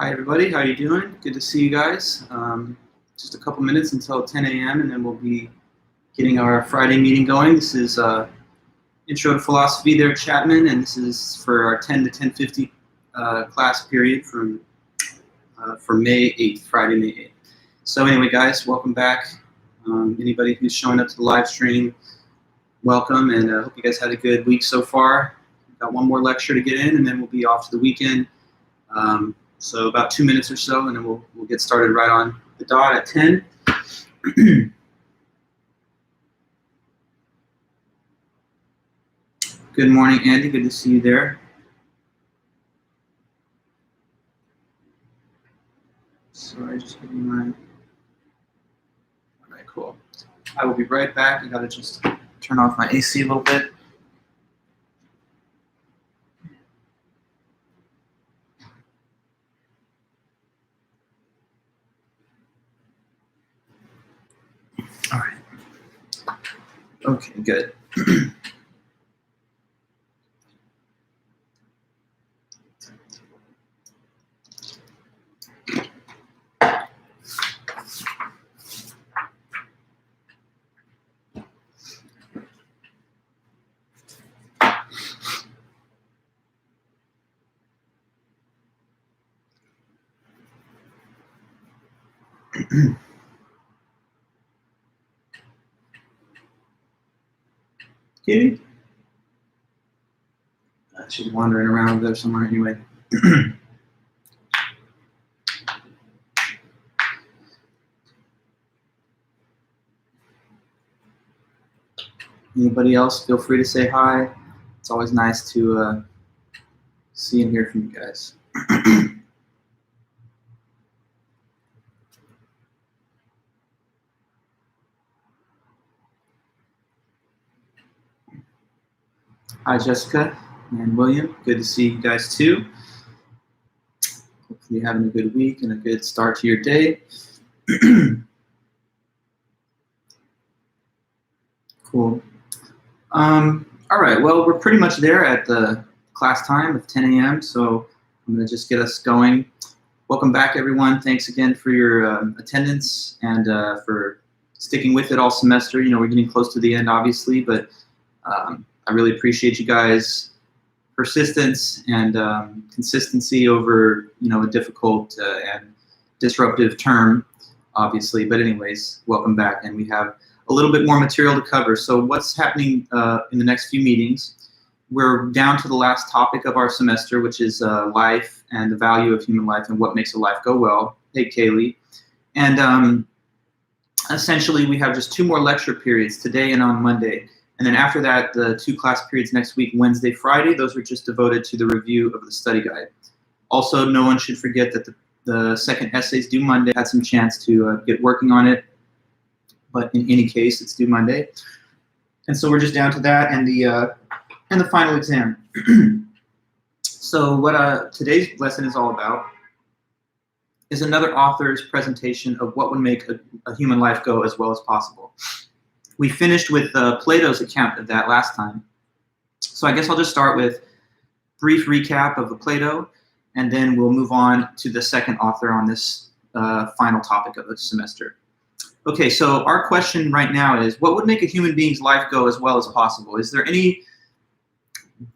Hi everybody, how you doing? Good to see you guys. Just a couple minutes until 10 a.m. and then we'll be getting our Friday meeting going. This is Intro to Philosophy there at Chapman, and this is for our 10 to 10:50 class period for May 8th, Friday, May 8th. So anyway, guys, welcome back. Anybody who's showing up to the live stream, welcome, and I hope you guys had a good week so far. We've got one more lecture to get in, and then we'll be off to the weekend. So about 2 minutes or so, and then we'll get started right on the dot at 10. Good morning, Andy. Good to see you there. Sorry, just getting my... All right, cool. I will be right back. I gotta just turn off my AC a little bit. All right. Okay, good. Kitty? She's wandering around over there somewhere anyway. Anybody else, feel free to say hi. It's always nice to see and hear from you guys. Hi, Jessica and William. Good to see you guys too. Hopefully you're having a good week and a good start to your day. Cool. All right, well, we're pretty much there at the class time of 10 a.m., so I'm going to just get us going. Welcome back, everyone. Thanks again for your attendance and for sticking with it all semester. You know, we're getting close to the end, obviously, but I really appreciate you guys' persistence and consistency over, you know, a difficult and disruptive term, obviously. But anyways, welcome back, and we have a little bit more material to cover. So what's happening in the next few meetings? We're down to the last topic of our semester, which is life and the value of human life and what makes a life go well. Hey, Kaylee. And essentially, we have just 2 more lecture periods, today and on Monday. And then after that, the 2 class periods next week, Wednesday, Friday, those are just devoted to the review of the study guide. Also, no one should forget that the second essay's due Monday. Had some chance to get working on it, but in any case, it's due Monday. And so we're just down to that and the final exam. So what today's lesson is all about is another author's presentation of what would make a human life go as well as possible. We finished with Plato's account of that last time. So I guess I'll just start with brief recap of the Plato, and then we'll move on to the second author on this final topic of the semester. Okay, so our question right now is, what would make a human being's life go as well as possible? Is there any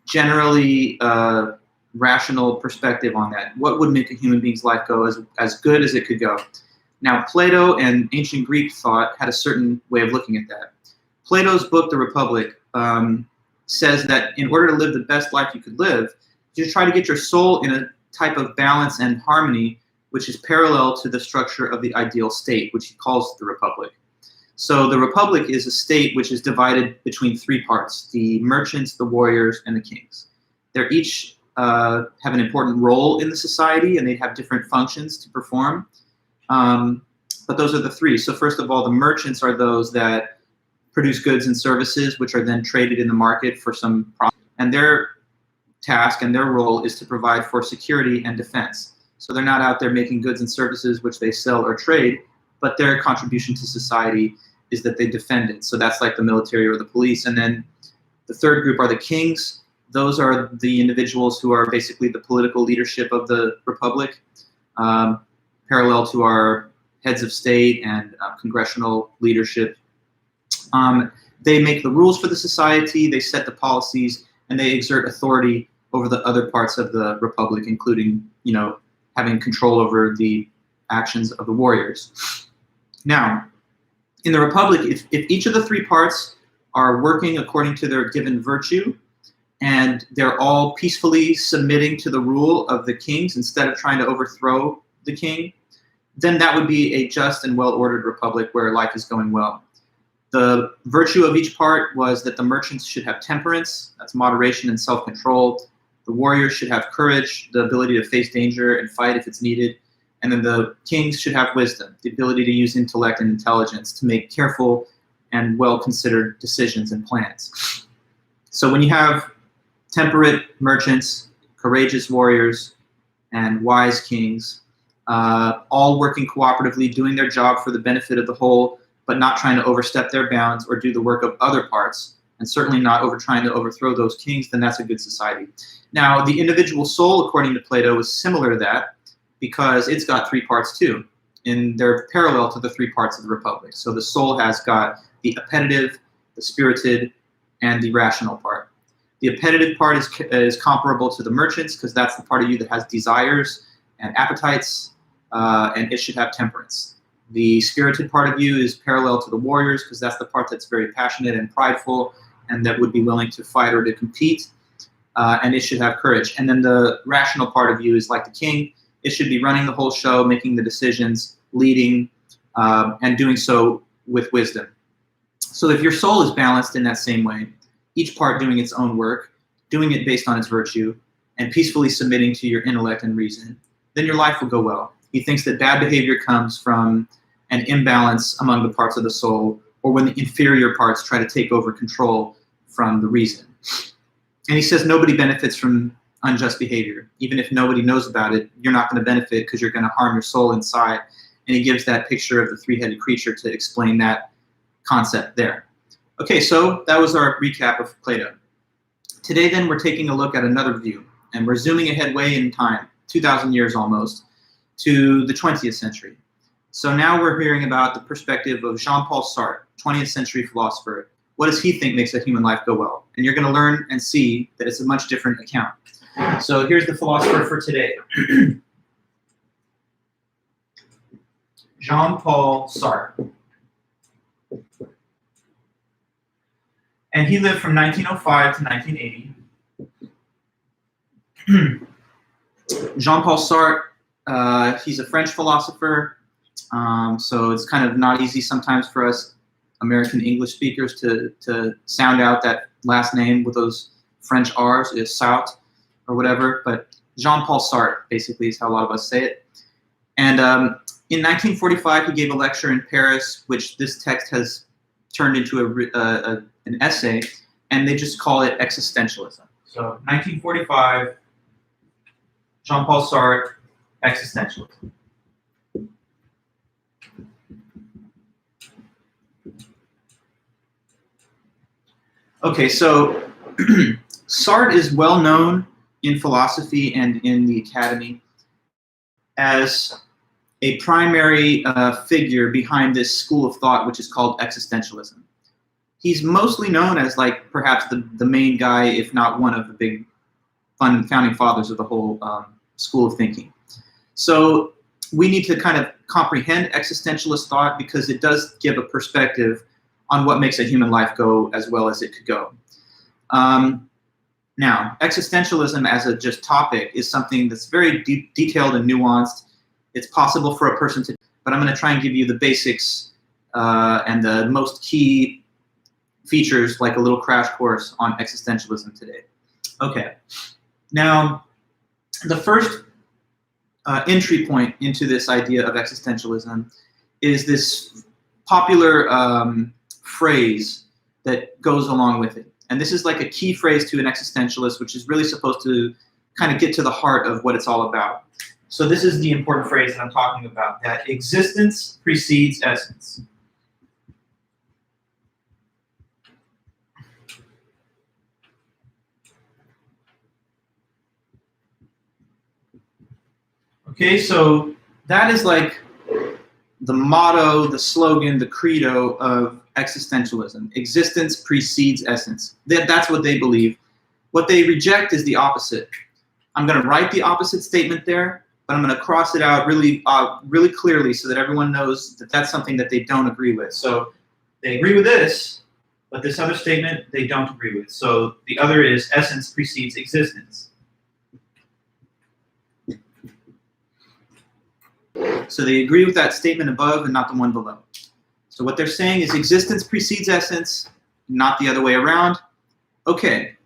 generally rational perspective on that? What would make a human being's life go as good as it could go? Now, Plato and ancient Greek thought had a certain way of looking at that. Plato's book, The Republic, says that in order to live the best life you could live, you try to get your soul in a type of balance and harmony which is parallel to the structure of the ideal state, which he calls the Republic. So the Republic is a state which is divided between 3 parts: the merchants, the warriors, and the kings. They're each have an important role in the society, and they have different functions to perform. But those are the 3. So first of all, the merchants are those that produce goods and services, which are then traded in the market for some profit. And their task and their role is to provide for security and defense. So they're not out there making goods and services which they sell or trade, but their contribution to society is that they defend it. So that's like the military or the police. And then the third group are the kings. Those are the individuals who are basically the political leadership of the Republic. parallel to our heads of state and congressional leadership. They make the rules for the society, they set the policies, and they exert authority over the other parts of the republic, including, having control over the actions of the warriors. Now, in the republic, if each of the three parts are working according to their given virtue, and they're all peacefully submitting to the rule of the kings instead of trying to overthrow the king, then that would be a just and well-ordered republic where life is going well. The virtue of each part was that the merchants should have temperance, that's moderation and self-control. The warriors should have courage, the ability to face danger and fight if it's needed. And then the kings should have wisdom, the ability to use intellect and intelligence to make careful and well-considered decisions and plans. So when you have temperate merchants, courageous warriors, and wise kings, all working cooperatively, doing their job for the benefit of the whole, but not trying to overstep their bounds or do the work of other parts, and certainly not trying to overthrow those kings, then that's a good society. Now, the individual soul, according to Plato, is similar to that because it's got three parts too, and they're parallel to the three parts of the republic. So the soul has got the appetitive, the spirited, and the rational part. The appetitive part is comparable to the merchants because that's the part of you that has desires and appetites, and it should have temperance. The spirited part of you is parallel to the warriors because that's the part that's very passionate and prideful and that would be willing to fight or to compete, and it should have courage. And then the rational part of you is like the king. It should be running the whole show, making the decisions, leading, and doing so with wisdom. So if your soul is balanced in that same way, each part doing its own work, doing it based on its virtue, and peacefully submitting to your intellect and reason, then your life will go well. He thinks that bad behavior comes from an imbalance among the parts of the soul, or when the inferior parts try to take over control from the reason. And he says nobody benefits from unjust behavior. Even if nobody knows about it, you're not going to benefit because you're going to harm your soul inside. And he gives that picture of the three-headed creature to explain that concept there. Okay, so that was our recap of Plato. Today then we're taking a look at another view, and we're zooming ahead way in time, 2,000 years almost, to the 20th century. So now we're hearing about the perspective of Jean-Paul Sartre, 20th century philosopher. What does he think makes a human life go well? And you're going to learn and see that it's a much different account. So here's the philosopher for today. Jean-Paul Sartre. And he lived from 1905 to 1980. Jean-Paul Sartre, he's a French philosopher, so it's kind of not easy sometimes for us American English speakers to sound out that last name with those French R's, Sartre or whatever, but Jean-Paul Sartre basically is how a lot of us say it. And in 1945, he gave a lecture in Paris, which this text has turned into an essay, and they just call it existentialism. So 1945, Jean-Paul Sartre, existentialism. Okay, so Sartre is well known in philosophy and in the academy as a primary figure behind this school of thought, which is called existentialism. He's mostly known as like perhaps the main guy, if not one of the big founding fathers of the whole school of thinking. So we need to kind of comprehend existentialist thought because it does give a perspective on what makes a human life go as well as it could go. Now, existentialism as a just topic is something that's very detailed and nuanced. It's possible for a person to, but I'm going to try and give you the basics and the most key features, like a little crash course on existentialism today. Okay, now the first entry point into this idea of existentialism is this popular phrase that goes along with it. And this is like a key phrase to an existentialist, which is really supposed to kind of get to the heart of what it's all about. So this is the important phrase that I'm talking about, that existence precedes essence. Okay, so that is like the motto, the slogan, the credo of existentialism. Existence precedes essence. That's what they believe. What they reject is the opposite. I'm going to write the opposite statement there, but I'm going to cross it out really clearly so that everyone knows that that's something that they don't agree with. So they agree with this, but this other statement they don't agree with. So the other is essence precedes existence. So they agree with that statement above and not the one below. So what they're saying is existence precedes essence, not the other way around. Okay,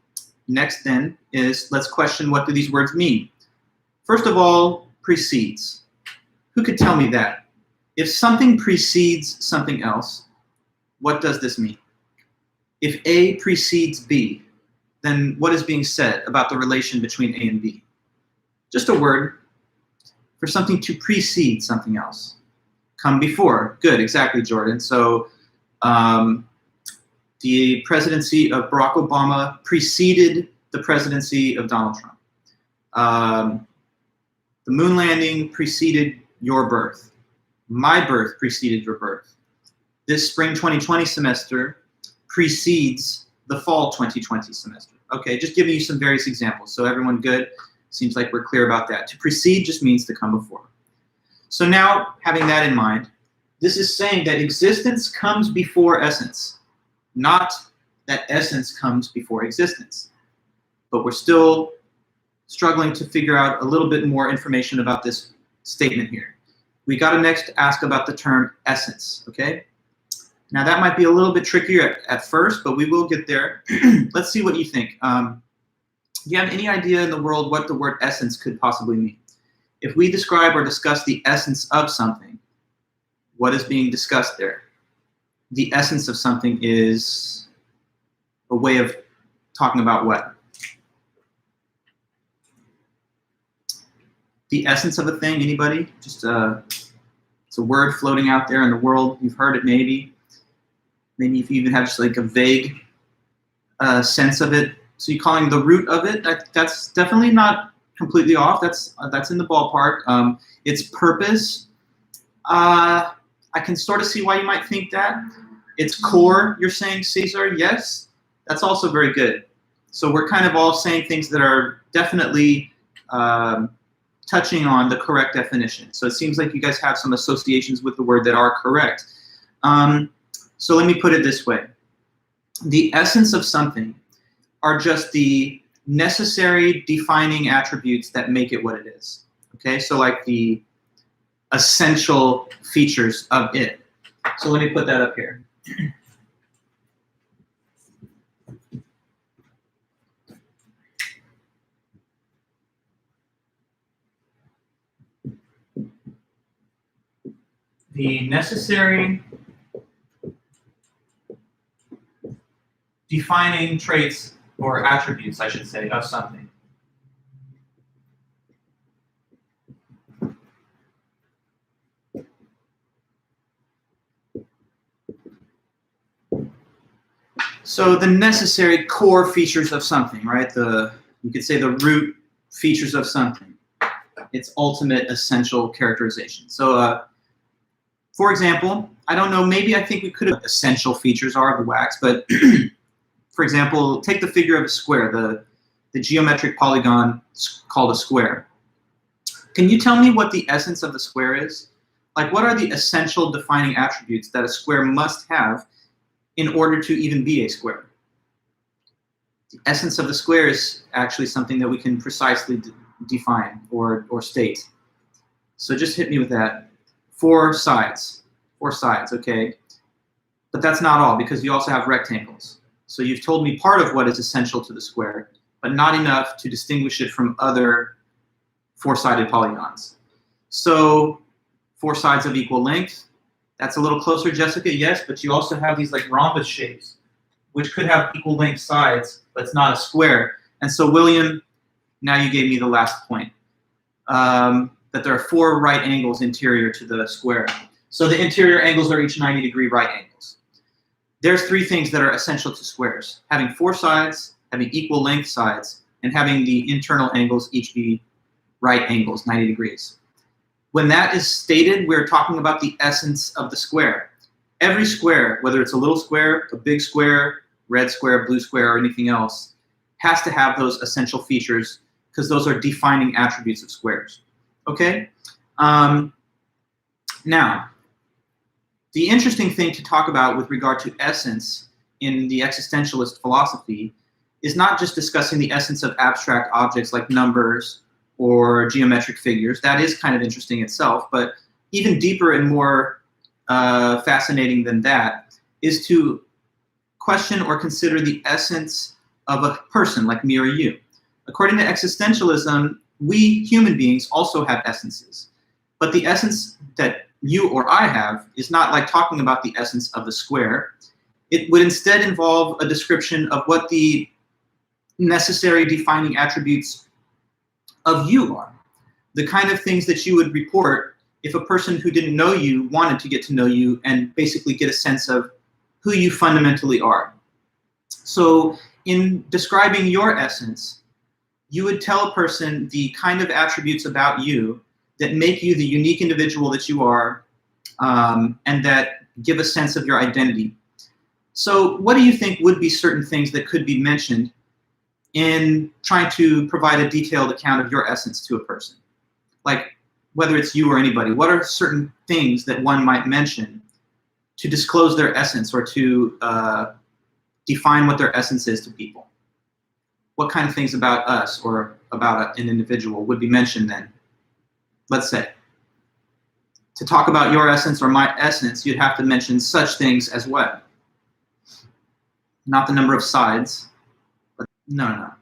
next then is let's question what do these words mean. First of all, precedes. Who could tell me that? If something precedes something else, what does this mean? If A precedes B, then what is being said about the relation between A and B? Just a word for something to precede something else. Come before. Good, exactly, Jordan. So the presidency of Barack Obama preceded the presidency of Donald Trump. The moon landing preceded your birth. My birth preceded your birth. This spring 2020 semester precedes the fall 2020 semester. Okay, just giving you some various examples. So everyone good? Seems like we're clear about that. To precede just means to come before. So now, having that in mind, this is saying that existence comes before essence, not that essence comes before existence. But we're still struggling to figure out a little bit more information about this statement here. We got to next ask about the term essence, okay? Now that might be a little bit trickier at first, but we will get there. Let's see what you think. Do you have any idea in the world what the word essence could possibly mean? If we describe or discuss the essence of something, what is being discussed there? The essence of something is a way of talking about what? The essence of a thing, anybody? Just it's a word floating out there in the world. You've heard it maybe. Maybe if you even have just like a vague sense of it. So you're calling the root of it? That's definitely not completely off. That's in the ballpark. Its purpose, I can sort of see why you might think that. Its core, you're saying, Cesar? Yes, that's also very good. So we're kind of all saying things that are definitely touching on the correct definition. So it seems like you guys have some associations with the word that are correct. So let me put it this way. The essence of something are just the necessary defining attributes that make it what it is. Okay, so like the essential features of it. So let me put that up here. The necessary defining traits or attributes, I should say, of something. So the necessary core features of something, right? You could say the root features of something. Its ultimate essential characterization. So for example, I don't know, maybe I think we could have essential features are of the wax, but for example, take the figure of a square, the geometric polygon called a square. Can you tell me what the essence of the square is? Like, what are the essential defining attributes that a square must have in order to even be a square? The essence of the square is actually something that we can precisely define or state. So just hit me with that. 4 sides, okay? But that's not all, because you also have rectangles. So you've told me part of what is essential to the square, but not enough to distinguish it from other 4-sided polygons. So 4 sides of equal length, that's a little closer, Jessica, yes, but you also have these like rhombus shapes, which could have equal length sides, but it's not a square. And so William, now you gave me the last point, that there are 4 right angles interior to the square. So the interior angles are each 90-degree right angles. There's 3 things that are essential to squares: having 4 sides, having equal length sides, and having the internal angles each be right angles, 90 degrees. When that is stated, we're talking about the essence of the square. Every square, whether it's a little square, a big square, red square, blue square, or anything else, has to have those essential features because those are defining attributes of squares. Okay? Now, the interesting thing to talk about with regard to essence in the existentialist philosophy is not just discussing the essence of abstract objects like numbers or geometric figures. That is kind of interesting itself, but even deeper and more fascinating than that is to question or consider the essence of a person like me or you. According to existentialism, we human beings also have essences, but the essence that you or I have is not like talking about the essence of the square. It would instead involve a description of what the necessary defining attributes of you are, the kind of things that you would report if a person who didn't know you wanted to get to know you and basically get a sense of who you fundamentally are. So in describing your essence, you would tell a person the kind of attributes about you that make you the unique individual that you are, and that give a sense of your identity. So what do you think would be certain things that could be mentioned in trying to provide a detailed account of your essence to a person? Like, whether it's you or anybody, what are certain things that one might mention to disclose their essence or to define what their essence is to people? What kind of things about us or about an individual would be mentioned then? Let's say, to talk about your essence or my essence, you'd have to mention such things as what? Not the number of sides, but no.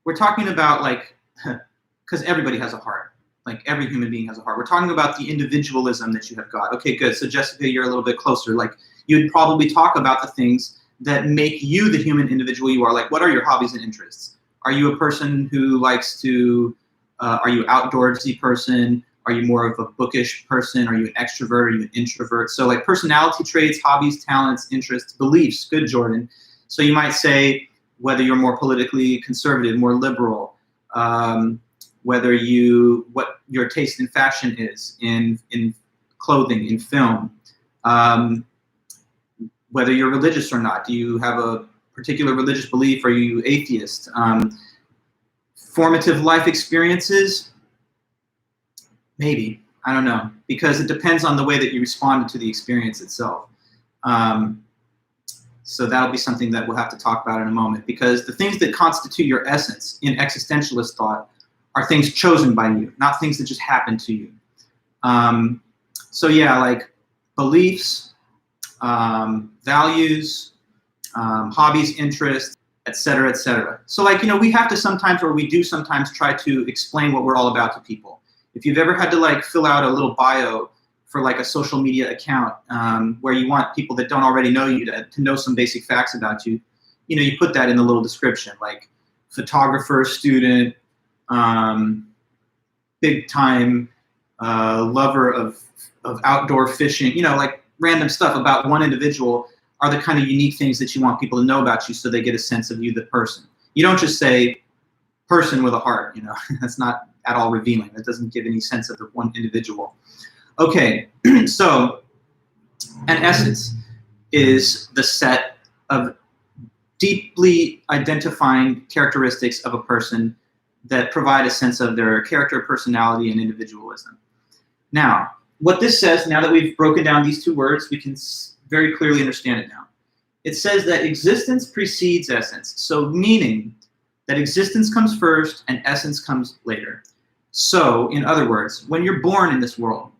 We're talking about like, because everybody has a heart. Like every human being has a heart. We're talking about the individualism that you have got. Okay, good. So Jessica, you're a little bit closer. Like you'd probably talk about the things that make you the human individual you are. Like what are your hobbies and interests? Are you a person who likes to, are you an outdoorsy person? Are you more of a bookish person? Are you an extrovert? Are you an introvert? So like personality traits, hobbies, talents, interests, beliefs. Good, Jordan. So you might say whether you're more politically conservative, more liberal, whether what your taste in fashion is, in clothing, in film, whether you're religious or not. Do you have a particular religious belief? Are you atheist? Formative life experiences? Maybe. I don't know. Because it depends on the way that you responded to the experience itself. So that'll be something that we'll have to talk about in a moment. Because the things that constitute your essence in existentialist thought are things chosen by you, not things that just happen to you. So yeah, like beliefs, values, hobbies, interests, etc., etc. So like, we have to sometimes, or we do sometimes try to explain what we're all about to people. If you've ever had to like fill out a little bio for like a social media account where you want people that don't already know you to know some basic facts about you, you put that in the little description, like photographer, student, big time lover of outdoor fishing, like random stuff about one individual are the kind of unique things that you want people to know about you so they get a sense of you, the person. You don't just say person with a heart, that's not at all revealing. That doesn't give any sense of the one individual. Okay, so an essence is the set of deeply identifying characteristics of a person that provide a sense of their character, personality, and individualism. Now, what this says, now that we've broken down these two words, we can very clearly understand it now. It says that existence precedes essence, so meaning that existence comes first and essence comes later. So, in other words, when you're born in this world,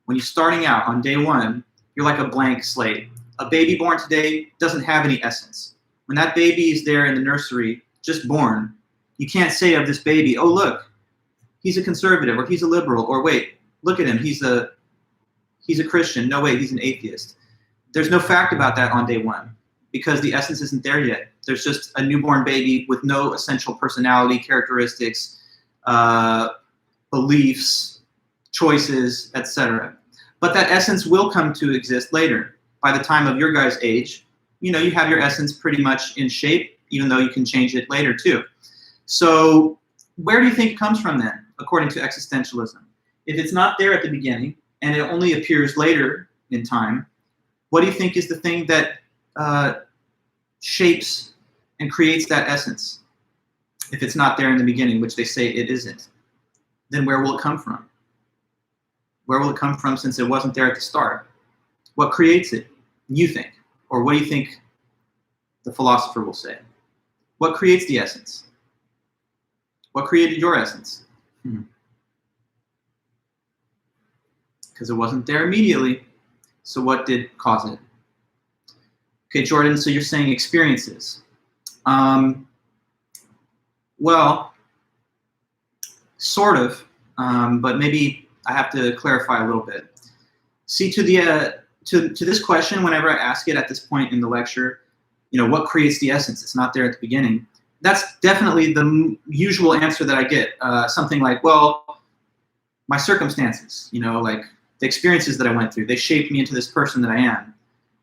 when you're starting out on day one, you're like a blank slate. A baby born today doesn't have any essence. When that baby is there in the nursery, just born, you can't say of this baby, oh look, he's a conservative, or he's a liberal, or wait, look at him, he's a Christian. No, wait, he's an atheist. There's no fact about that on day one because the essence isn't there yet. There's just a newborn baby with no essential personality, characteristics, beliefs, choices, etc. But that essence will come to exist later. By the time of your guys' age, you have your essence pretty much in shape, even though you can change it later too. So where do you think it comes from then, according to existentialism? if it's not there at the beginning and it only appears later in time, what do you think is the thing that shapes and creates that essence? If it's not there in the beginning, which they say it isn't, then where will it come from? Where will it come from since it wasn't there at the start? What creates it, you think? Or what do you think the philosopher will say? What creates the essence? What created your essence? Because it wasn't there immediately. So what did cause it? Okay, Jordan, so you're saying experiences. Well, sort of, but maybe I have to clarify a little bit. See, to this question, whenever I ask it at this point in the lecture, what creates the essence? It's not there at the beginning. That's definitely the usual answer that I get. Something like, well, my circumstances, like the experiences that I went through, they shaped me into this person that I am.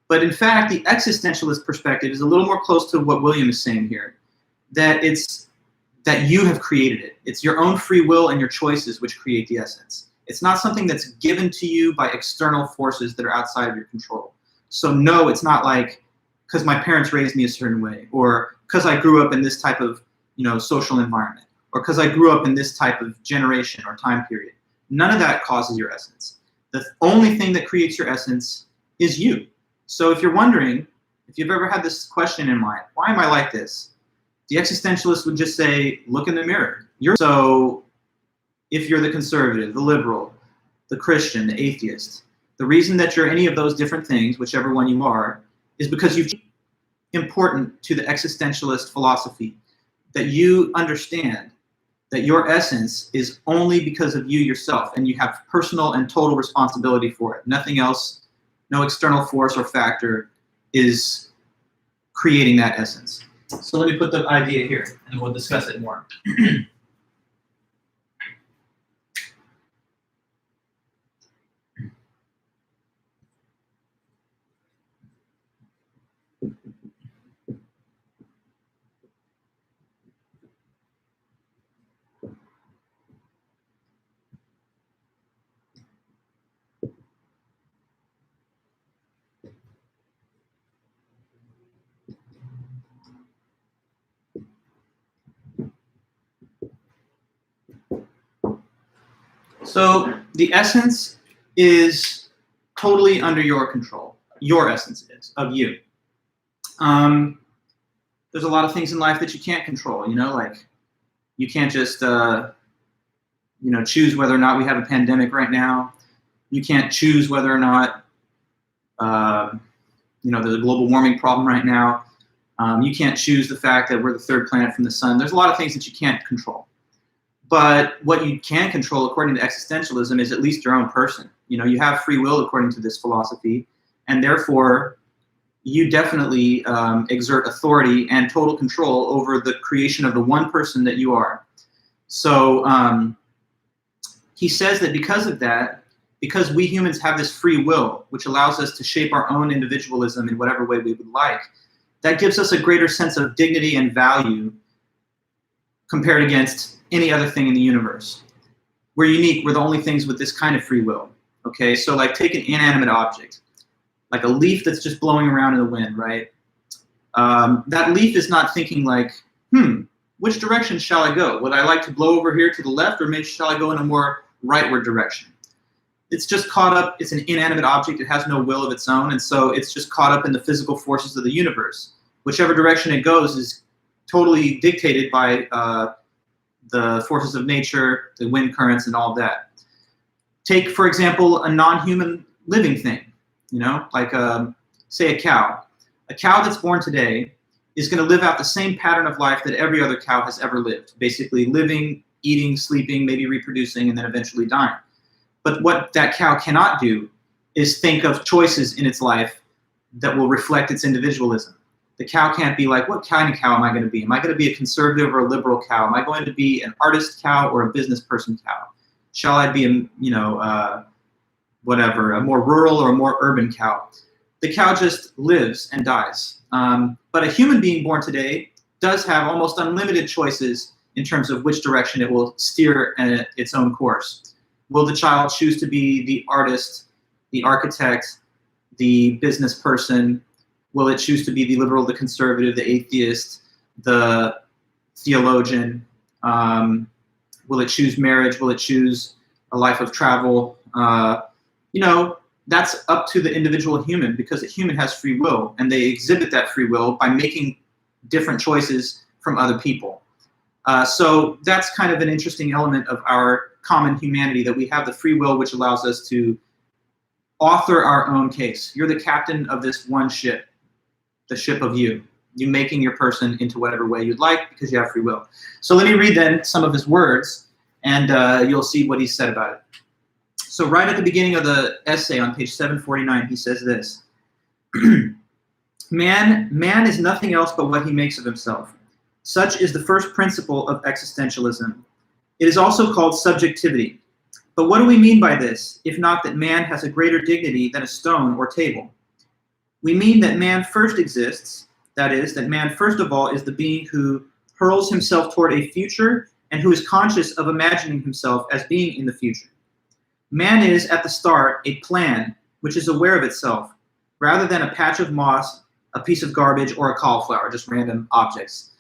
But in fact, the existentialist perspective is a little more close to what William is saying here, that you have created it. It's your own free will and your choices which create the essence. It's not something that's given to you by external forces that are outside of your control. So no, it's not like because my parents raised me a certain way, or because I grew up in this type of social environment, or because I grew up in this type of generation or time period. None of that causes your essence. The only thing that creates your essence is you. So if you're wondering, if you've ever had this question in mind, why am I like this? The existentialist would just say, look in the mirror. So if you're the conservative, the liberal, the Christian, the atheist, the reason that you're any of those different things, whichever one you are, is because you've important to the existentialist philosophy, that you understand that your essence is only because of you yourself, and you have personal and total responsibility for it. Nothing else, no external force or factor is creating that essence. So let me put the idea here, and we'll discuss it more. So the essence is totally under your control. Your essence is, of you. There's a lot of things in life that you can't control, like you can't just, choose whether or not we have a pandemic right now. You can't choose whether or not, there's a global warming problem right now. You can't choose the fact that we're the third planet from the sun. There's a lot of things that you can't control. But what you can control, according to existentialism, is at least your own person. You have free will, according to this philosophy, and therefore you definitely exert authority and total control over the creation of the one person that you are. So he says that because of that, because we humans have this free will, which allows us to shape our own individualism in whatever way we would like, that gives us a greater sense of dignity and value compared against any other thing in the universe. We're unique. We're the only things with this kind of free will. Okay, so like take an inanimate object, like a leaf that's just blowing around in the wind, right? That leaf is not thinking like, which direction shall I go? Would I like to blow over here to the left, or maybe shall I go in a more rightward direction? It's just caught up. It's an inanimate object. It has no will of its own, and so it's just caught up in the physical forces of the universe. Whichever direction it goes is totally dictated by the forces of nature, the wind currents, and all that. Take, for example, a non-human living thing, like say a cow. A cow that's born today is going to live out the same pattern of life that every other cow has ever lived, basically living, eating, sleeping, maybe reproducing, and then eventually dying. But what that cow cannot do is think of choices in its life that will reflect its individualism. The cow can't be like, what kind of cow am I going to be? Am I going to be a conservative or a liberal cow? Am I going to be an artist cow or a business person cow? Shall I be a more rural or a more urban cow? The cow just lives and dies. But a human being born today does have almost unlimited choices in terms of which direction it will steer its own course. Will the child choose to be the artist, the architect, the business person? Will it choose to be the liberal, the conservative, the atheist, the theologian? Will it choose marriage? Will it choose a life of travel? That's up to the individual human, because a human has free will, and they exhibit that free will by making different choices from other people. So that's kind of an interesting element of our common humanity, that we have the free will, which allows us to author our own case. You're the captain of this one ship, the ship of you. You making your person into whatever way you'd like because you have free will. So let me read then some of his words, and you'll see what he said about it. So right at the beginning of the essay on page 749, he says this: Man is nothing else but what he makes of himself. Such is the first principle of existentialism. It is also called subjectivity. But what do we mean by this, if not that man has a greater dignity than a stone or table? We mean that man first exists, that is, that man first of all is the being who hurls himself toward a future and who is conscious of imagining himself as being in the future. Man is, at the start, a plan which is aware of itself, rather than a patch of moss, a piece of garbage, or a cauliflower, just random objects.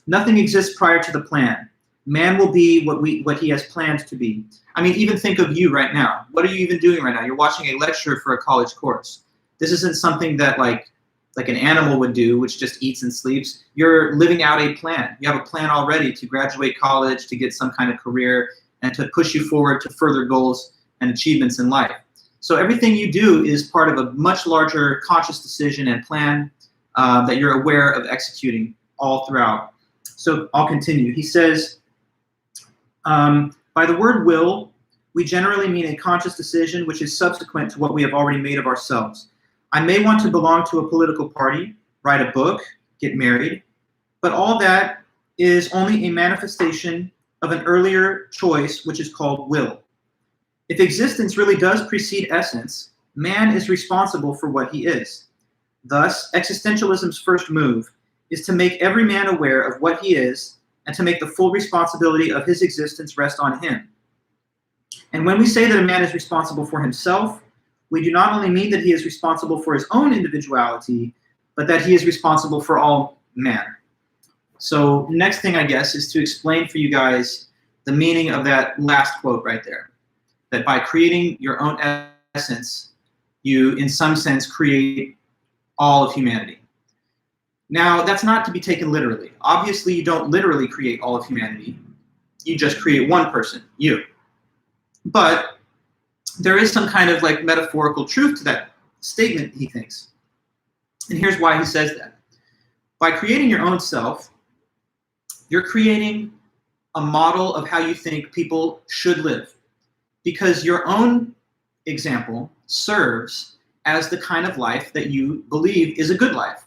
Nothing exists prior to the plan. Man will be what he has planned to be. I mean, even think of you right now. What are you even doing right now? You're watching a lecture for a college course. This isn't something that like an animal would do, which just eats and sleeps. You're living out a plan. You have a plan already to graduate college, to get some kind of career, and to push you forward to further goals and achievements in life. So everything you do is part of a much larger conscious decision and plan that you're aware of executing all throughout. So I'll continue. He says, by the word will, we generally mean a conscious decision which is subsequent to what we have already made of ourselves. I may want to belong to a political party, write a book, get married, but all that is only a manifestation of an earlier choice which is called will. If existence really does precede essence, man is responsible for what he is. Thus, existentialism's first move is to make every man aware of what he is and to make the full responsibility of his existence rest on him. And when we say that a man is responsible for himself, we do not only mean that he is responsible for his own individuality, but that he is responsible for all man. So next thing, I guess, is to explain for you guys the meaning of that last quote right there. That by creating your own essence, you, in some sense, create all of humanity. Now, that's not to be taken literally. Obviously, you don't literally create all of humanity. You just create one person, you. But there is some kind of like metaphorical truth to that statement, he thinks. And here's why he says that. By creating your own self, you're creating a model of how you think people should live. Because your own example serves as the kind of life that you believe is a good life.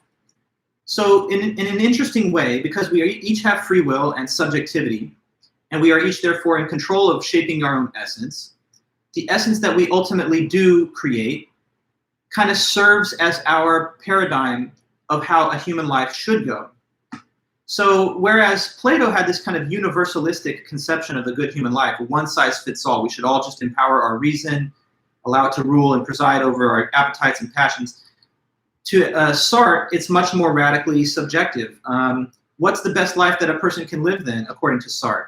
So in an interesting way, because we each have free will and subjectivity, and we are each therefore in control of shaping our own essence, the essence that we ultimately do create kind of serves as our paradigm of how a human life should go. So whereas Plato had this kind of universalistic conception of the good human life, one size fits all, we should all just empower our reason, allow it to rule and preside over our appetites and passions. To Sartre, it's much more radically subjective. What's the best life that a person can live then, according to Sartre?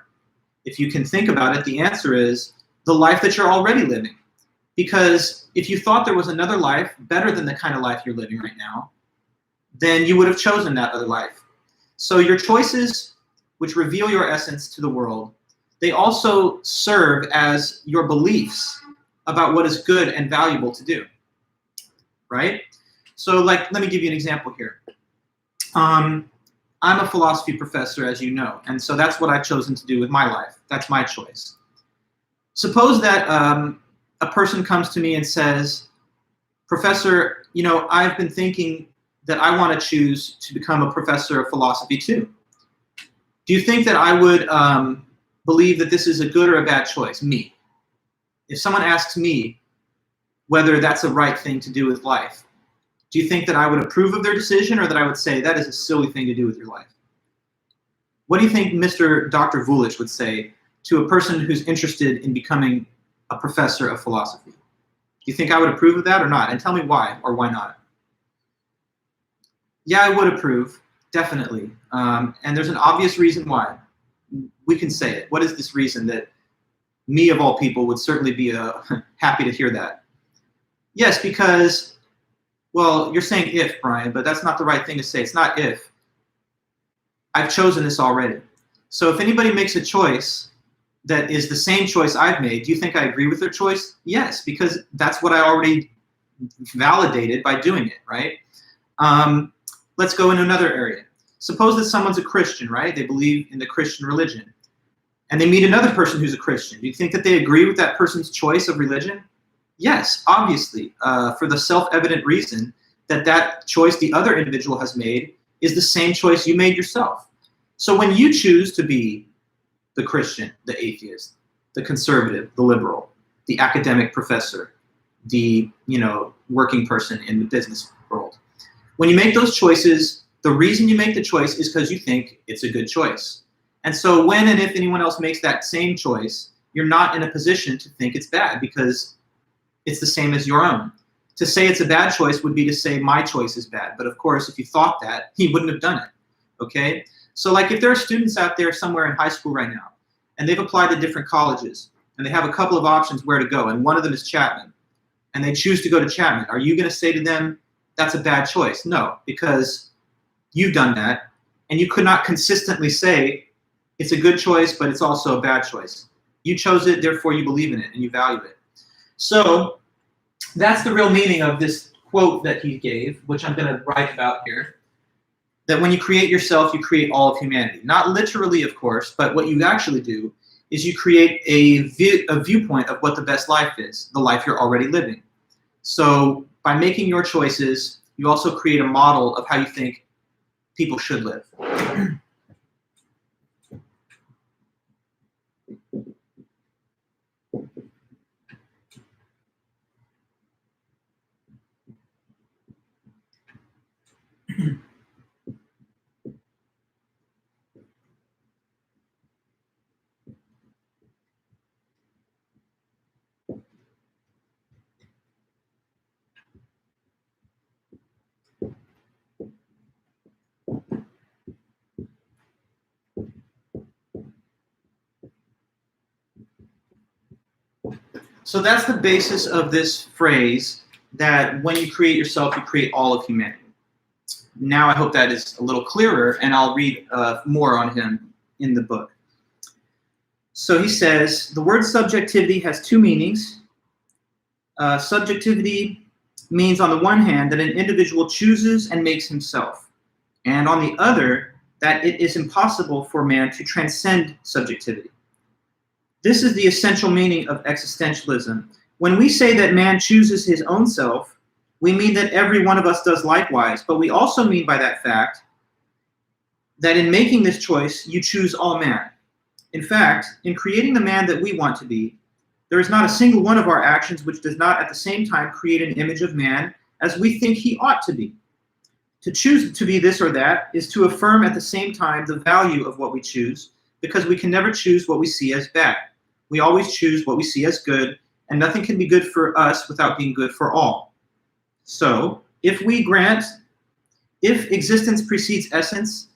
If you can think about it, the answer is the life that you're already living. Because if you thought there was another life better than the kind of life you're living right now, then you would have chosen that other life. So your choices, which reveal your essence to the world, they also serve as your beliefs about what is good and valuable to do, right? So like, let me give you an example here. I'm a philosophy professor, as you know, and so that's what I've chosen to do with my life. That's my choice. Suppose that a person comes to me and says, Professor, you know, I've been thinking that I want to choose to become a professor of philosophy too. Do you think that I would believe that this is a good or a bad choice? Me. If someone asks me whether that's the right thing to do with life, do you think that I would approve of their decision, or that I would say that is a silly thing to do with your life? What do you think Mr. Dr. Vulic would say to a person who's interested in becoming a professor of philosophy? Do you think I would approve of that or not? And tell me why or why not. Yeah, I would approve, definitely. And there's an obvious reason why. We can say it. What is this reason that me, of all people, would certainly be happy to hear that? Yes, because, well, you're saying if, Brian, but that's not the right thing to say. It's not if. I've chosen this already. So if anybody makes a choice that is the same choice I've made, do you think I agree with their choice? Yes, because that's what I already validated by doing it, right? Let's go into another area. Suppose that someone's a Christian, right? They believe in the Christian religion. And they meet another person who's a Christian. Do you think that they agree with that person's choice of religion? Yes, obviously, for the self-evident reason that that choice the other individual has made is the same choice you made yourself. So when you choose to be the Christian, the atheist, the conservative, the liberal, the academic professor, the working person in the business world, when you make those choices, the reason you make the choice is because you think it's a good choice. And so when and if anyone else makes that same choice, you're not in a position to think it's bad because it's the same as your own. To say it's a bad choice would be to say my choice is bad. But of course, if you thought that, he wouldn't have done it, okay? So like if there are students out there somewhere in high school right now, and they've applied to different colleges, and they have a couple of options where to go, and one of them is Chapman, and they choose to go to Chapman, are you gonna say to them, that's a bad choice? No, because you've done that, and you could not consistently say it's a good choice, but it's also a bad choice. You chose it, therefore you believe in it, and you value it. So that's the real meaning of this quote that he gave, which I'm gonna write about here, that when you create yourself, you create all of humanity. Not literally, of course, but what you actually do is you create a viewpoint of what the best life is, the life you're already living. So by making your choices, you also create a model of how you think people should live. So that's the basis of this phrase, that when you create yourself, you create all of humanity. Now I hope that is a little clearer, and I'll read more on him in the book. So he says, the word subjectivity has two meanings. Subjectivity means, on the one hand, that an individual chooses and makes himself, and on the other, that it is impossible for man to transcend subjectivity. This is the essential meaning of existentialism. When we say that man chooses his own self, we mean that every one of us does likewise, but we also mean by that fact that in making this choice, you choose all man. In fact, in creating the man that we want to be, there is not a single one of our actions which does not at the same time create an image of man as we think he ought to be. To choose to be this or that is to affirm at the same time the value of what we choose, because we can never choose what we see as bad. We always choose what we see as good, and nothing can be good for us without being good for all. So, if existence precedes essence,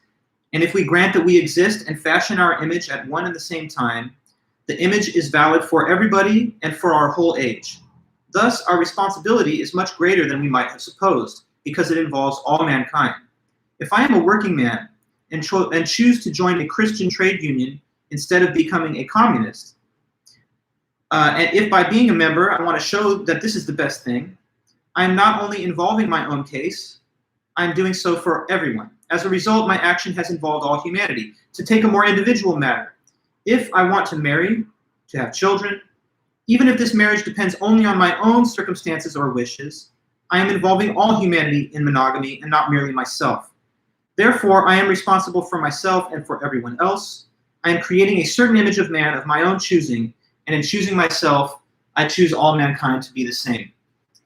and if we grant that we exist and fashion our image at one and the same time, the image is valid for everybody and for our whole age. Thus, our responsibility is much greater than we might have supposed, because it involves all mankind. If I am a working man and choose to join a Christian trade union instead of becoming a communist, and if by being a member I want to show that this is the best thing, I am not only involving my own case, I am doing so for everyone. As a result, my action has involved all humanity. To take a more individual matter, if I want to marry, to have children, even if this marriage depends only on my own circumstances or wishes, I am involving all humanity in monogamy and not merely myself. Therefore, I am responsible for myself and for everyone else. I am creating a certain image of man of my own choosing, and in choosing myself, I choose all mankind to be the same.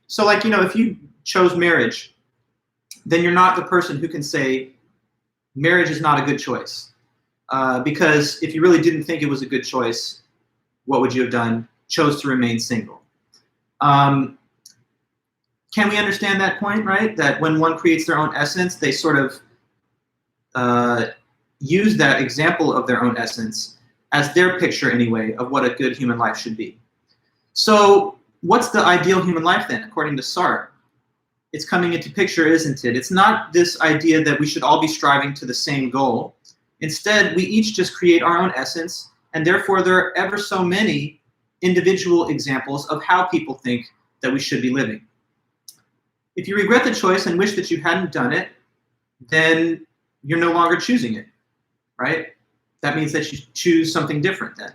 So like, if you chose marriage, then you're not the person who can say marriage is not a good choice. Because if you really didn't think it was a good choice, what would you have done? Chose to remain single. Can we understand that point, right? That when one creates their own essence, they sort of use that example of their own essence as their picture, anyway, of what a good human life should be. So what's the ideal human life then, according to Sartre? It's coming into picture, isn't it? It's not this idea that we should all be striving to the same goal. Instead, we each just create our own essence, and therefore there are ever so many individual examples of how people think that we should be living. If you regret the choice and wish that you hadn't done it, then you're no longer choosing it, right? That means that you choose something different then.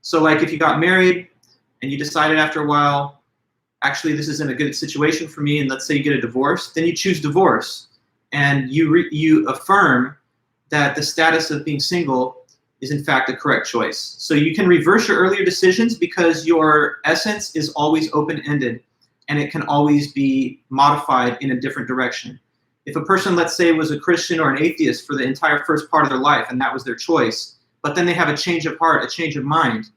So like if you got married and you decided after a while, actually this isn't a good situation for me, and let's say you get a divorce, then you choose divorce, and you affirm that the status of being single is in fact the correct choice. So you can reverse your earlier decisions because your essence is always open-ended, and it can always be modified in a different direction. If a person, let's say, was a Christian or an atheist for the entire first part of their life, and that was their choice, but then they have a change of heart, a change of mind,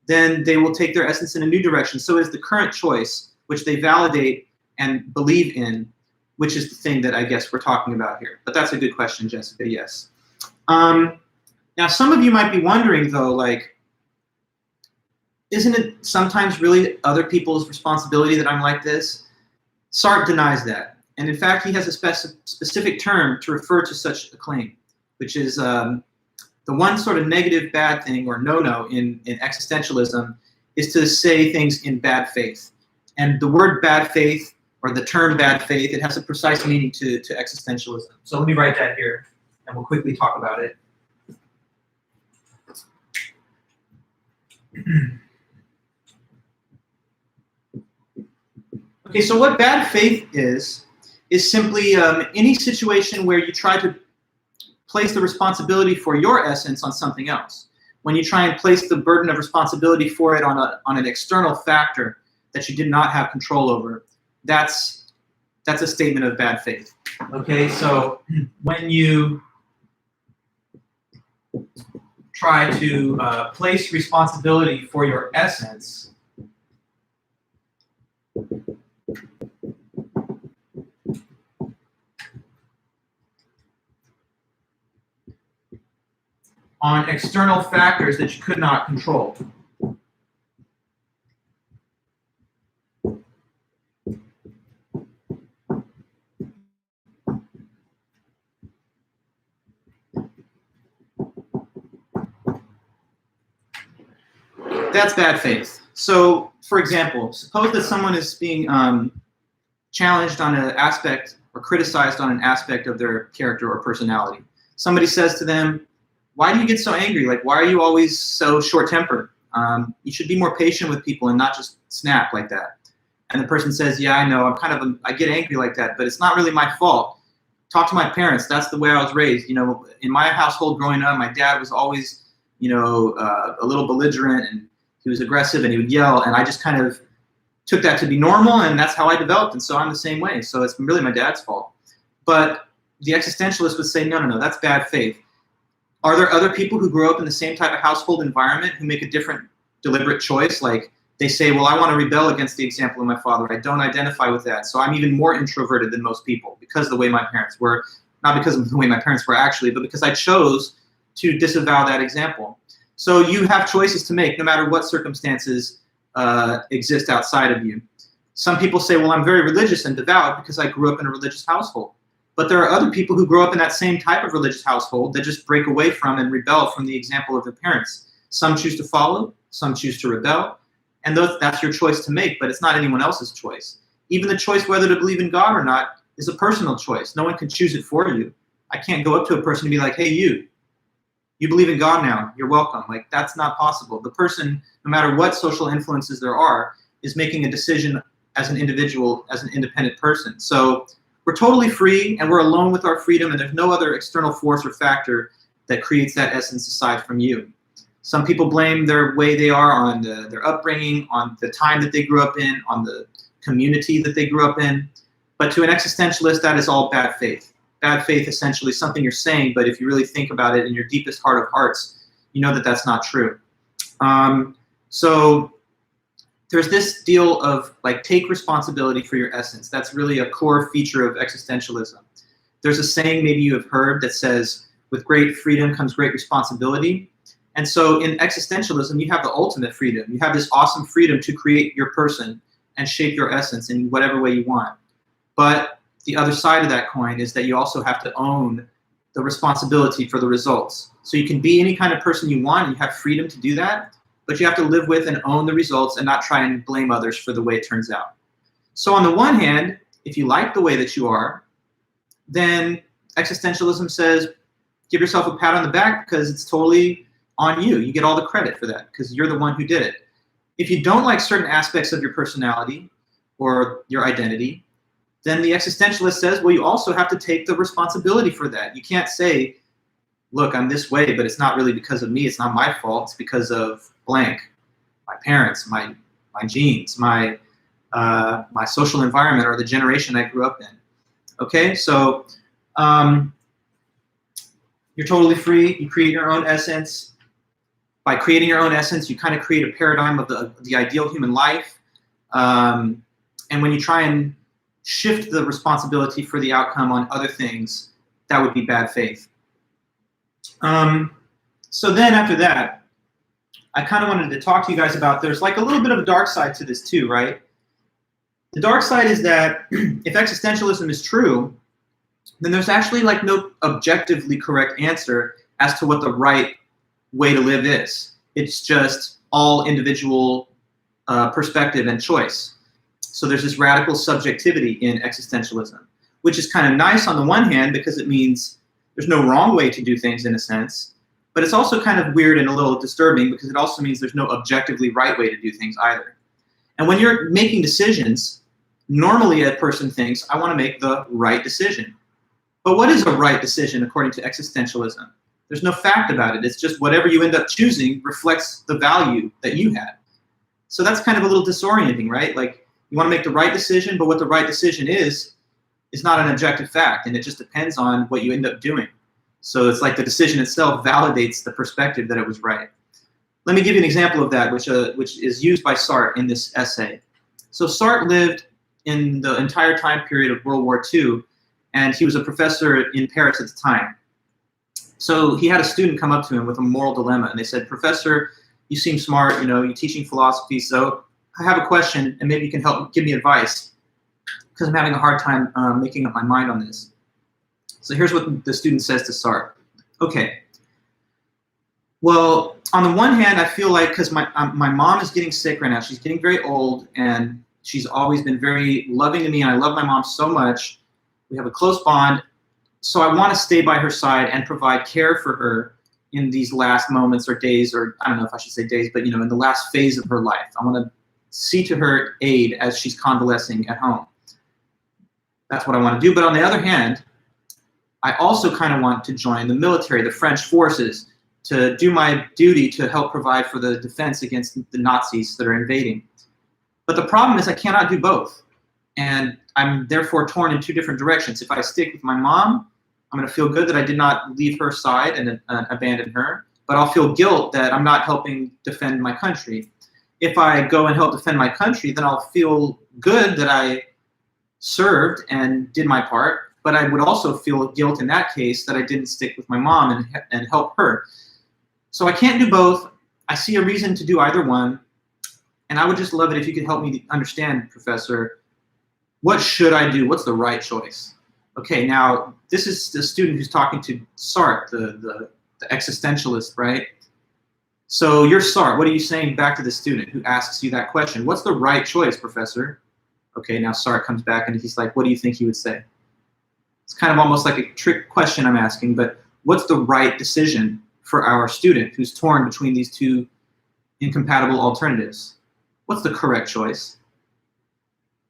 then they will take their essence in a new direction. So it's the current choice, which they validate and believe in, which is the thing that I guess we're talking about here. But that's a good question, Jessica, yes. Now, some of you might be wondering, though, like, isn't it sometimes really other people's responsibility that I'm like this? Sartre denies that. And in fact, he has a specific term to refer to such a claim, which is the one sort of negative bad thing or no-no in existentialism is to say things in bad faith. And the word bad faith, or the term bad faith, it has a precise meaning to existentialism. So let me write that here, and we'll quickly talk about it. Okay, so what bad faith is simply any situation where you try to place the responsibility for your essence on something else. When you try and place the burden of responsibility for it on an external factor that you did not have control over, that's a statement of bad faith. Okay, so when you try to place responsibility for your essence on external factors that you could not control. That's bad faith. So, for example, suppose that someone is being challenged on an aspect or criticized on an aspect of their character or personality. Somebody says to them, "Why do you get so angry? Like, why are you always so short-tempered? You should be more patient with people and not just snap like that." And the person says, "Yeah, I know. I get angry like that, but it's not really my fault. Talk to my parents. That's the way I was raised. You know, in my household growing up, my dad was always, a little belligerent, and he was aggressive, and he would yell, and I just kind of took that to be normal, and that's how I developed, and so I'm the same way. So it's really my dad's fault." But the existentialist would say, no, that's bad faith. Are there other people who grow up in the same type of household environment who make a different deliberate choice? Like they say, well, I want to rebel against the example of my father. I don't identify with that. So I'm even more introverted than most people because of the way my parents were. Not because of the way my parents were actually, but because I chose to disavow that example. So you have choices to make no matter what circumstances exist outside of you. Some people say, well, I'm very religious and devout because I grew up in a religious household. But there are other people who grow up in that same type of religious household that just break away from and rebel from the example of their parents. Some choose to follow, some choose to rebel, and that's your choice to make, but it's not anyone else's choice. Even the choice whether to believe in God or not is a personal choice. No one can choose it for you. I can't go up to a person and be like, "Hey, you believe in God now, you're welcome." Like, that's not possible. The person, no matter what social influences there are, is making a decision as an individual, as an independent person. So we're totally free, and we're alone with our freedom, and there's no other external force or factor that creates that essence aside from you. Some people blame their way they are on their upbringing, on the time that they grew up in, on the community that they grew up in. But to an existentialist, that is all bad faith. bad faith essentially something you're saying, but if you really think about it in your deepest heart of hearts, you know that that's not true. So there's this deal of like take responsibility for your essence. That's really a core feature of existentialism. There's a saying maybe you have heard that says, with great freedom comes great responsibility. And so in existentialism, you have the ultimate freedom. You have this awesome freedom to create your person and shape your essence in whatever way you want. But the other side of that coin is that you also have to own the responsibility for the results. So you can be any kind of person you want, and you have freedom to do that, but you have to live with and own the results and not try and blame others for the way it turns out. So on the one hand, if you like the way that you are, then existentialism says, give yourself a pat on the back because it's totally on you. You get all the credit for that because you're the one who did it. If you don't like certain aspects of your personality or your identity, then the existentialist says, well, you also have to take the responsibility for that. You can't say, look, I'm this way, but it's not really because of me. It's not my fault. It's because of blank, my parents, my genes, my social environment, or the generation I grew up in. Okay, so you're totally free. You create your own essence. By creating your own essence, you kind of create a paradigm of the ideal human life. And when you try and shift the responsibility for the outcome on other things, that would be bad faith. So then after that, I kind of wanted to talk to you guys about, there's like a little bit of a dark side to this too, right? The dark side is that if existentialism is true, then there's actually like no objectively correct answer as to what the right way to live is. It's just all individual perspective and choice. So there's this radical subjectivity in existentialism, which is kind of nice on the one hand because it means there's no wrong way to do things in a sense, but it's also kind of weird and a little disturbing because it also means there's no objectively right way to do things either. And when you're making decisions, normally a person thinks, I want to make the right decision. But what is a right decision according to existentialism? There's no fact about it. It's just whatever you end up choosing reflects the value that you had. So that's kind of a little disorienting, right? Like you want to make the right decision, but what the right decision is not an objective fact, and it just depends on what you end up doing. So it's like the decision itself validates the perspective that it was right. Let me give you an example of that, which is used by Sartre in this essay. So Sartre lived in the entire time period of World War II, and he was a professor in Paris at the time. So he had a student come up to him with a moral dilemma, and they said, Professor, you seem smart, you're teaching philosophy, so I have a question, and maybe you can help give me advice, because I'm having a hard time making up my mind on this. So here's what the student says to Sartre. Okay, well, on the one hand, I feel like, because my mom is getting sick right now, she's getting very old, and she's always been very loving to me, and I love my mom so much. We have a close bond, so I want to stay by her side and provide care for her in these last moments or days, or I don't know if I should say days, but in the last phase of her life. I want to see to her aid as she's convalescing at home. That's what I want to do. But on the other hand, I also kind of want to join the military, the French forces, to do my duty to help provide for the defense against the Nazis that are invading. But the problem is I cannot do both. And I'm therefore torn in two different directions. If I stick with my mom, I'm going to feel good that I did not leave her side and abandon her, but I'll feel guilt that I'm not helping defend my country. If I go and help defend my country, then I'll feel good that I served and did my part, but I would also feel guilt in that case that I didn't stick with my mom and help her. So I can't do both. I see a reason to do either one, and I would just love it if you could help me understand, Professor, what should I do? What's the right choice? Okay, now this is the student who's talking to Sartre, the existentialist, right? So you're Sartre. What are you saying back to the student who asks you that question? What's the right choice, Professor? Okay, now Sartre comes back and he's like, what do you think he would say? It's kind of almost like a trick question I'm asking, but what's the right decision for our student who's torn between these two incompatible alternatives? What's the correct choice?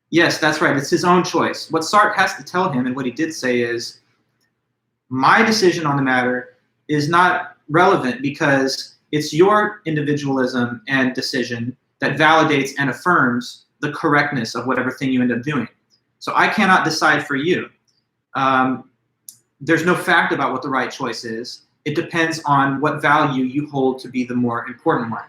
Yes, that's right. It's his own choice. What Sartre has to tell him, and what he did say is, my decision on the matter is not relevant because it's your individualism and decision that validates and affirms the correctness of whatever thing you end up doing. So I cannot decide for you. there's no fact about what the right choice is. It depends on what value you hold to be the more important one.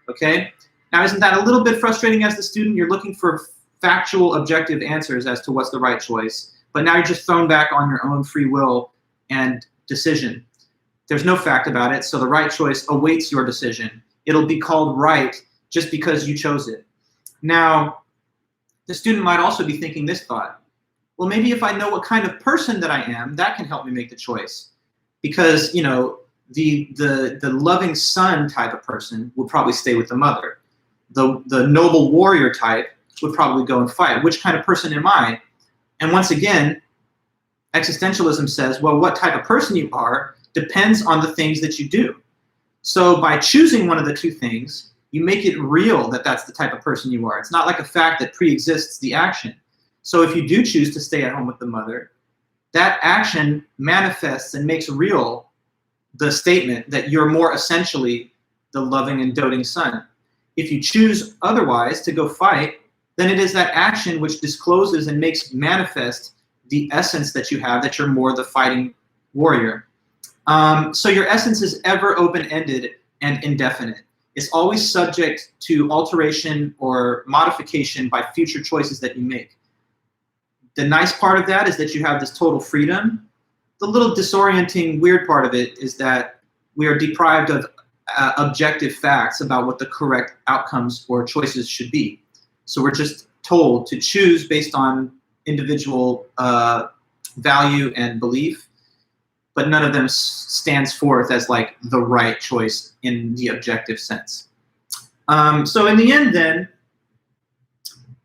Okay? Now, isn't that a little bit frustrating as the student? You're looking for factual, objective answers as to what's the right choice, but now you're just thrown back on your own free will and decision. There's no fact about it, so the right choice awaits your decision. It'll be called right just because you chose it. Now, the student might also be thinking this thought, well, maybe if I know what kind of person that I am, that can help me make the choice. Because, you know, the loving son type of person would probably stay with the mother. The noble warrior type would probably go and fight. Which kind of person am I? And once again, existentialism says, well, what type of person you are depends on the things that you do. So by choosing one of the two things, you make it real that that's the type of person you are. It's not like a fact that pre-exists the action. So if you do choose to stay at home with the mother, that action manifests and makes real the statement that you're more essentially the loving and doting son. If you choose otherwise to go fight, then it is that action which discloses and makes manifest the essence that you have, that you're more the fighting warrior. So your essence is ever open-ended and indefinite. It's always subject to alteration or modification by future choices that you make. The nice part of that is that you have this total freedom. The little disorienting, weird part of it is that we are deprived of objective facts about what the correct outcomes or choices should be. So we're just told to choose based on individual value and belief, but none of them stands forth as like the right choice in the objective sense. So in the end then,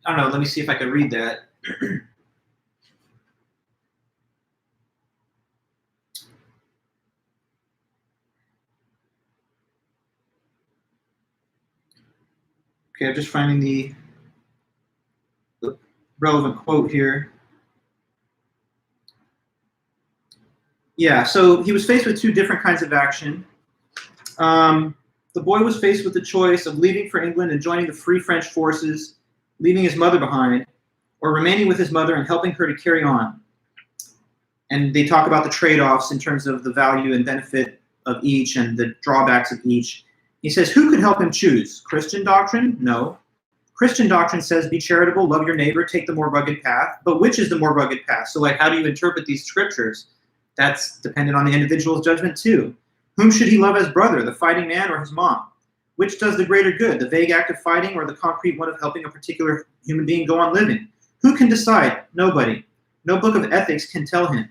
I don't know, let me see if I can read that. Okay, I'm just finding the relevant quote here. Yeah, so he was faced with two different kinds of action. The boy was faced with the choice of leaving for England and joining the Free French forces, leaving his mother behind, or remaining with his mother and helping her to carry on. And they talk about the trade-offs in terms of the value and benefit of each and the drawbacks of each. He says, who could help him choose? Christian doctrine? No. Christian doctrine says, be charitable, love your neighbor, take the more rugged path. But which is the more rugged path? So like, how do you interpret these scriptures? That's dependent on the individual's judgment too. Whom should he love as brother, the fighting man or his mom? Which does the greater good, the vague act of fighting or the concrete one of helping a particular human being go on living? Who can decide? Nobody. No book of ethics can tell him.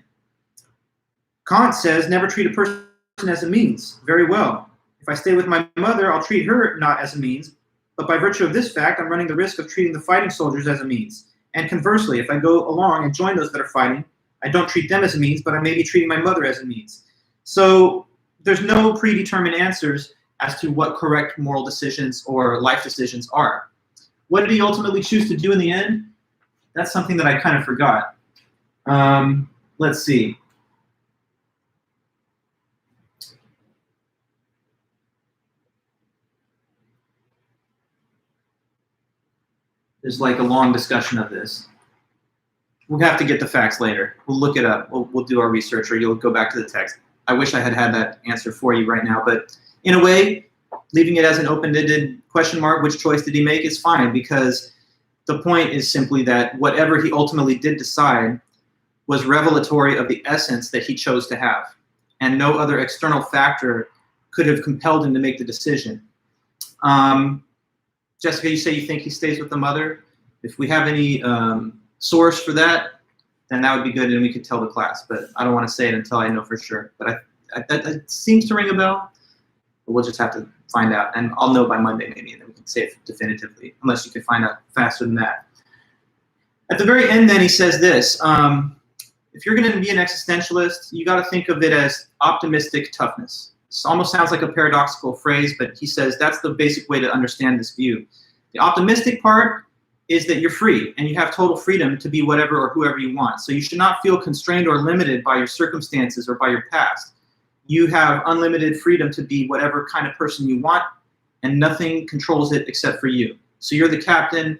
Kant says, never treat a person as a means. Very well. If I stay with my mother, I'll treat her not as a means, but by virtue of this fact, I'm running the risk of treating the fighting soldiers as a means. And conversely, if I go along and join those that are fighting, I don't treat them as a means, but I may be treating my mother as a means. So there's no predetermined answers as to what correct moral decisions or life decisions are. What did he ultimately choose to do in the end? That's something that I kind of forgot. Let's see. There's like a long discussion of this. We'll have to get the facts later. We'll look it up. We'll do our research, or you'll go back to the text. I wish I had had that answer for you right now, but in a way, leaving it as an open-ended question mark, which choice did he make, is fine, because the point is simply that whatever he ultimately did decide was revelatory of the essence that he chose to have, and no other external factor could have compelled him to make the decision. Jessica, you say you think he stays with the mother. If we have any source for that, then that would be good, and we could tell the class. But I don't want to say it until I know for sure. But that seems to ring a bell. But we'll just have to find out, and I'll know by Monday maybe, and then we can say it definitively, unless you can find out faster than that. At the very end, then he says this: if you're going to be an existentialist, you got to think of it as optimistic toughness. This almost sounds like a paradoxical phrase, but he says that's the basic way to understand this view. The optimistic part is that you're free and you have total freedom to be whatever or whoever you want. So you should not feel constrained or limited by your circumstances or by your past. You have unlimited freedom to be whatever kind of person you want, and nothing controls it except for you. So you're the captain,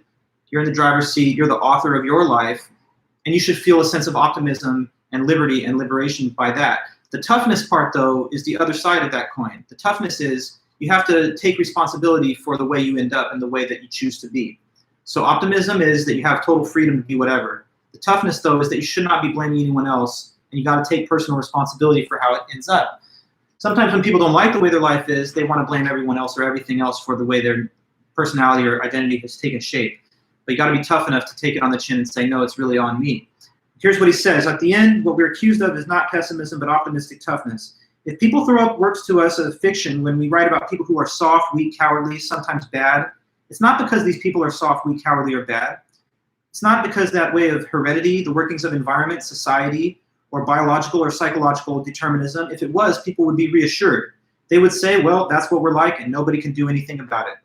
you're in the driver's seat, you're the author of your life, and you should feel a sense of optimism and liberty and liberation by that. The toughness part, though, is the other side of that coin. The toughness is you have to take responsibility for the way you end up and the way that you choose to be. So optimism is that you have total freedom to be whatever. The toughness, though, is that you should not be blaming anyone else, and you got to take personal responsibility for how it ends up. Sometimes when people don't like the way their life is, they want to blame everyone else or everything else for the way their personality or identity has taken shape. But you got to be tough enough to take it on the chin and say, no, it's really on me. Here's what he says. At the end, what we're accused of is not pessimism, but optimistic toughness. If people throw up works to us as fiction when we write about people who are soft, weak, cowardly, sometimes bad, it's not because these people are soft, weak, cowardly, or bad. It's not because that way of heredity, the workings of environment, society, or biological or psychological determinism. If it was, people would be reassured. They would say, well, that's what we're like, and nobody can do anything about it.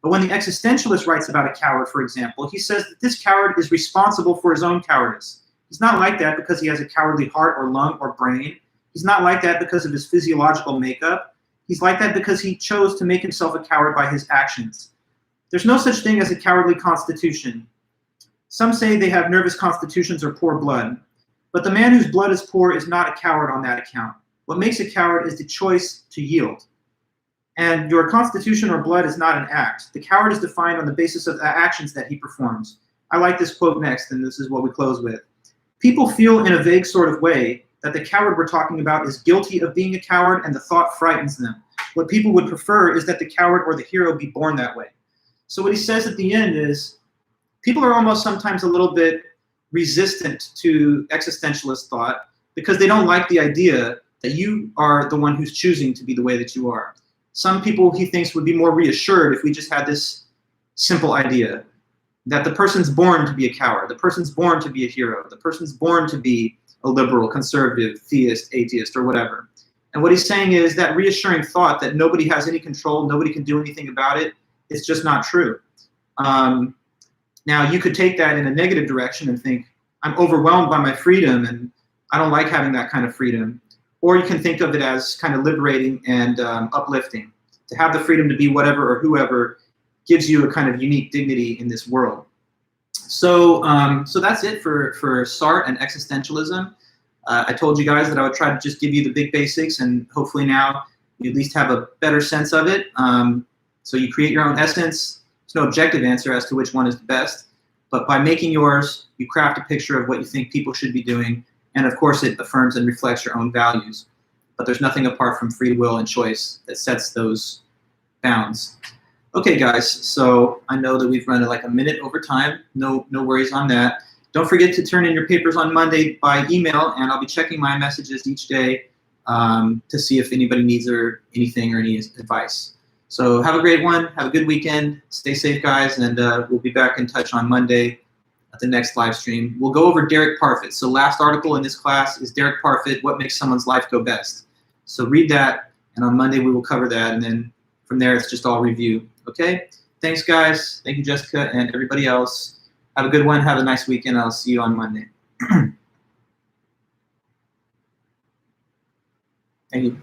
But when the existentialist writes about a coward, for example, he says that this coward is responsible for his own cowardice. He's not like that because he has a cowardly heart or lung or brain. He's not like that because of his physiological makeup. He's like that because he chose to make himself a coward by his actions. There's no such thing as a cowardly constitution. Some say they have nervous constitutions or poor blood. But the man whose blood is poor is not a coward on that account. What makes a coward is the choice to yield. And your constitution or blood is not an act. The coward is defined on the basis of the actions that he performs. I like this quote next, and this is what we close with. People feel in a vague sort of way that the coward we're talking about is guilty of being a coward, and the thought frightens them. What people would prefer is that the coward or the hero be born that way. So what he says at the end is, people are almost sometimes a little bit resistant to existentialist thought because they don't like the idea that you are the one who's choosing to be the way that you are. Some people, he thinks, would be more reassured if we just had this simple idea that the person's born to be a coward, the person's born to be a hero, the person's born to be a liberal, conservative, theist, atheist, or whatever. And what he's saying is that reassuring thought that nobody has any control, nobody can do anything about it, is just not true. Now, you could take that in a negative direction and think, I'm overwhelmed by my freedom and I don't like having that kind of freedom. Or you can think of it as kind of liberating and uplifting. To have the freedom to be whatever or whoever gives you a kind of unique dignity in this world. So that's it for Sartre and existentialism. I told you guys that I would try to just give you the big basics, and hopefully now you at least have a better sense of it. So you create your own essence. There's no objective answer as to which one is the best, but by making yours, you craft a picture of what you think people should be doing, and of course it affirms and reflects your own values. But there's nothing apart from free will and choice that sets those bounds. Okay, guys, so I know that we've run like a minute over time. No worries on that. Don't forget to turn in your papers on Monday by email, and I'll be checking my messages each day to see if anybody needs anything or any advice. So have a great one. Have a good weekend. Stay safe, guys, and we'll be back in touch on Monday at the next live stream. We'll go over Derek Parfit. So last article in this class is Derek Parfit, What Makes Someone's Life Go Best. So read that, and on Monday we will cover that, and then from there it's just all review. Okay? Thanks, guys. Thank you, Jessica, and everybody else. Have a good one. Have a nice weekend. I'll see you on Monday. Thank you.